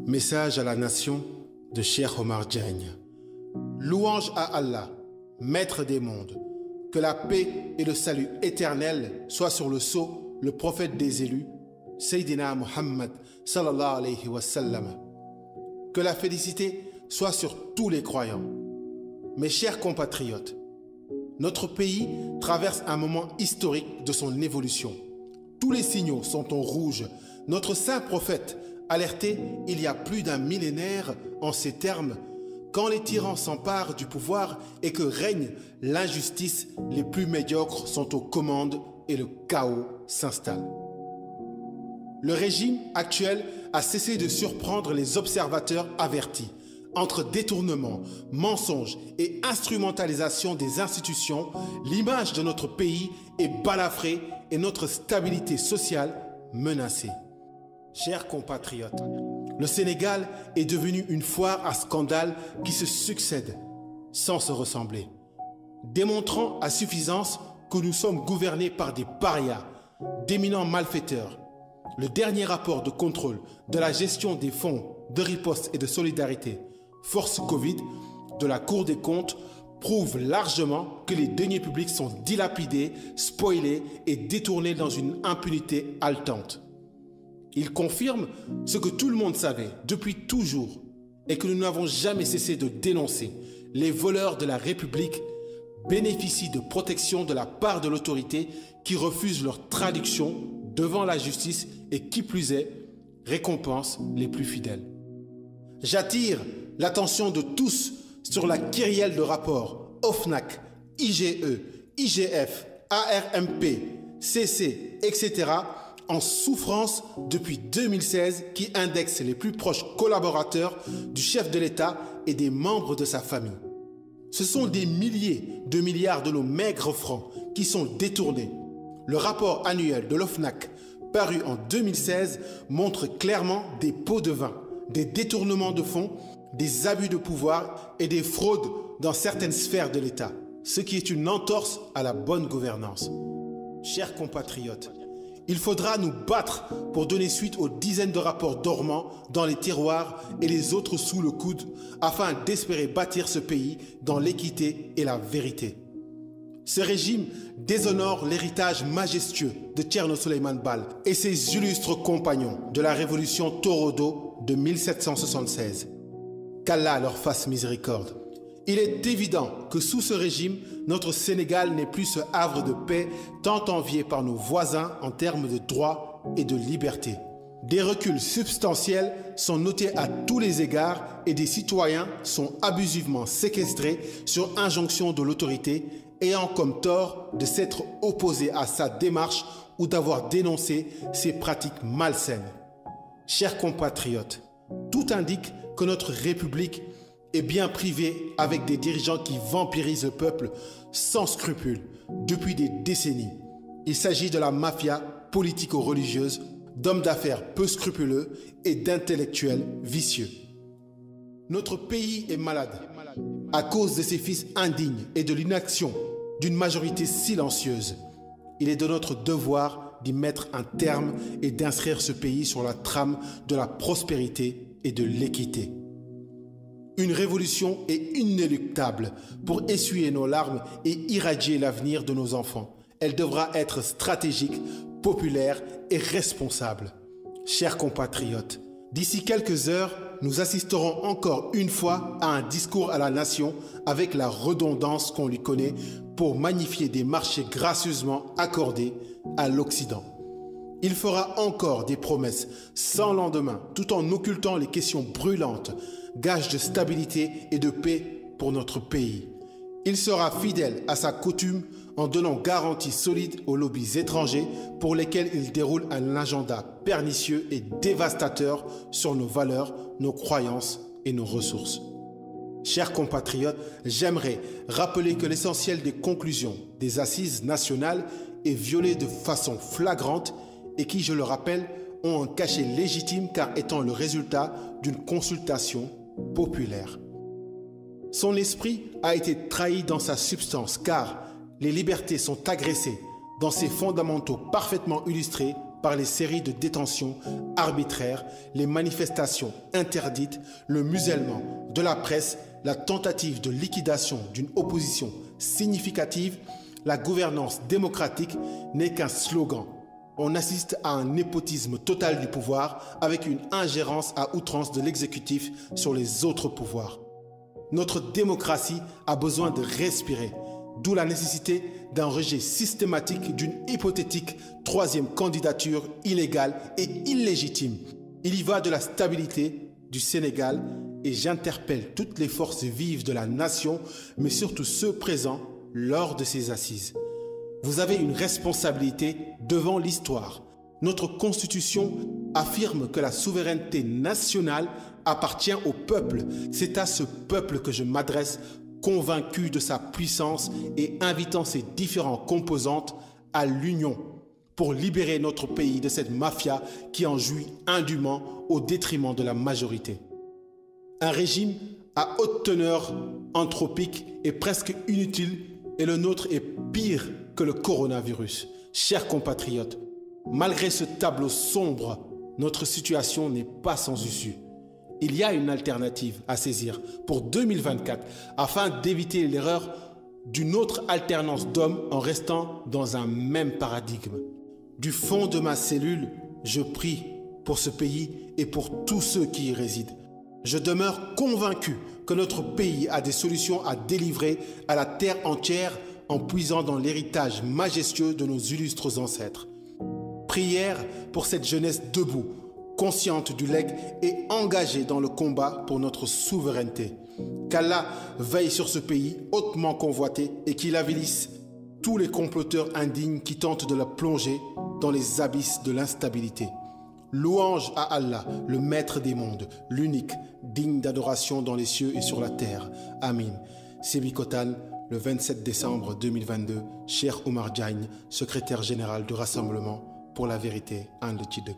Message à la nation de Cheikh Omar Diagne. Louange à Allah, maître des mondes. Que la paix et le salut éternel soient sur le sceau, le prophète des élus, Sayyidina Muhammad sallallahu alayhi wa sallam. Que la félicité soit sur tous les croyants. Mes chers compatriotes, notre pays traverse un moment historique de son évolution. Tous les signaux sont en rouge. Notre saint prophète alerté il y a plus d'un millénaire en ces termes: quand les tyrans s'emparent du pouvoir et que règne l'injustice, les plus médiocres sont aux commandes et le chaos s'installe. Le régime actuel a cessé de surprendre les observateurs avertis. Entre détournement, mensonges et instrumentalisation des institutions, l'image de notre pays est balafrée et notre stabilité sociale menacée. Chers compatriotes, le Sénégal est devenu une foire à scandales qui se succèdent sans se ressembler, démontrant à suffisance que nous sommes gouvernés par des parias, d'éminents malfaiteurs. Le dernier rapport de contrôle de la gestion des fonds de riposte et de solidarité Force Covid de la Cour des comptes prouve largement que les deniers publics sont dilapidés, spoilés et détournés dans une impunité haletante. Il confirme ce que tout le monde savait depuis toujours et que nous n'avons jamais cessé de dénoncer. Les voleurs de la République bénéficient de protection de la part de l'autorité qui refuse leur traduction devant la justice et qui plus est, récompense les plus fidèles. J'attire l'attention de tous sur la kyrielle de rapports OFNAC, IGE, IGF, ARMP, CC, etc. en souffrance depuis 2016 qui indexe les plus proches collaborateurs du chef de l'État et des membres de sa famille. Ce sont des milliers de milliards de nos maigres francs qui sont détournés. Le rapport annuel de l'OFNAC, paru en 2016, montre clairement des pots de vin, des détournements de fonds, des abus de pouvoir et des fraudes dans certaines sphères de l'État, ce qui est une entorse à la bonne gouvernance. Chers compatriotes, il faudra nous battre pour donner suite aux dizaines de rapports dormants dans les tiroirs et les autres sous le coude afin d'espérer bâtir ce pays dans l'équité et la vérité. Ce régime déshonore l'héritage majestueux de Thierno Souleymane Baal et ses illustres compagnons de la révolution Torodo de 1776. Qu'Allah leur fasse miséricorde. Il est évident que sous ce régime, notre Sénégal n'est plus ce havre de paix tant envié par nos voisins en termes de droits et de liberté. Des reculs substantiels sont notés à tous les égards et des citoyens sont abusivement séquestrés sur injonction de l'autorité ayant comme tort de s'être opposés à sa démarche ou d'avoir dénoncé ses pratiques malsaines. Chers compatriotes, tout indique que notre République est bien privée avec des dirigeants qui vampirisent le peuple sans scrupules depuis des décennies. Il s'agit de la mafia politico-religieuse, d'hommes d'affaires peu scrupuleux et d'intellectuels vicieux. Notre pays est malade à cause de ses fils indignes et de l'inaction d'une majorité silencieuse. Il est de notre devoir d'y mettre un terme et d'inscrire ce pays sur la trame de la prospérité et de l'équité. Une révolution est inéluctable pour essuyer nos larmes et irradier l'avenir de nos enfants. Elle devra être stratégique, populaire et responsable. Chers compatriotes, d'ici quelques heures, nous assisterons encore une fois à un discours à la nation avec la redondance qu'on lui connaît pour magnifier des marchés gracieusement accordés à l'Occident. Il fera encore des promesses sans lendemain tout en occultant les questions brûlantes, gage de stabilité et de paix pour notre pays. Il sera fidèle à sa coutume en donnant garantie solide aux lobbies étrangers pour lesquels il déroule un agenda pernicieux et dévastateur sur nos valeurs, nos croyances et nos ressources. Chers compatriotes, j'aimerais rappeler que l'essentiel des conclusions des assises nationales est violé de façon flagrante et qui, je le rappelle, ont un cachet légitime car étant le résultat d'une consultation populaire. Son esprit a été trahi dans sa substance car les libertés sont agressées dans ses fondamentaux parfaitement illustrés par les séries de détentions arbitraires, les manifestations interdites, le musellement de la presse, la tentative de liquidation d'une opposition significative, la gouvernance démocratique n'est qu'un slogan. On assiste à un népotisme total du pouvoir avec une ingérence à outrance de l'exécutif sur les autres pouvoirs. Notre démocratie a besoin de respirer, d'où la nécessité d'un rejet systématique d'une hypothétique troisième candidature illégale et illégitime. Il y va de la stabilité du Sénégal et j'interpelle toutes les forces vives de la nation, mais surtout ceux présents lors de ces assises. Vous avez une responsabilité devant l'histoire. Notre Constitution affirme que la souveraineté nationale appartient au peuple. C'est à ce peuple que je m'adresse, convaincu de sa puissance et invitant ses différentes composantes à l'union pour libérer notre pays de cette mafia qui en jouit indûment au détriment de la majorité. Un régime à haute teneur anthropique est presque inutile et le nôtre est pire que le coronavirus. Chers compatriotes, malgré ce tableau sombre, notre situation n'est pas sans issue. Il y a une alternative à saisir pour 2024 afin d'éviter l'erreur d'une autre alternance d'hommes en restant dans un même paradigme. Du fond de ma cellule, je prie pour ce pays et pour tous ceux qui y résident. Je demeure convaincu que notre pays a des solutions à délivrer à la terre entière en puisant dans l'héritage majestueux de nos illustres ancêtres. Prière pour cette jeunesse debout, consciente du legs et engagée dans le combat pour notre souveraineté. Qu'Allah veille sur ce pays hautement convoité et qu'il avilisse tous les comploteurs indignes qui tentent de la plonger dans les abysses de l'instabilité. Louange à Allah, le maître des mondes, l'unique, digne d'adoration dans les cieux et sur la terre. Amin. Sébikotane, le 27 décembre 2022, Cheikh Oumar Diagne, secrétaire général du Rassemblement pour la vérité, Inde Chidek.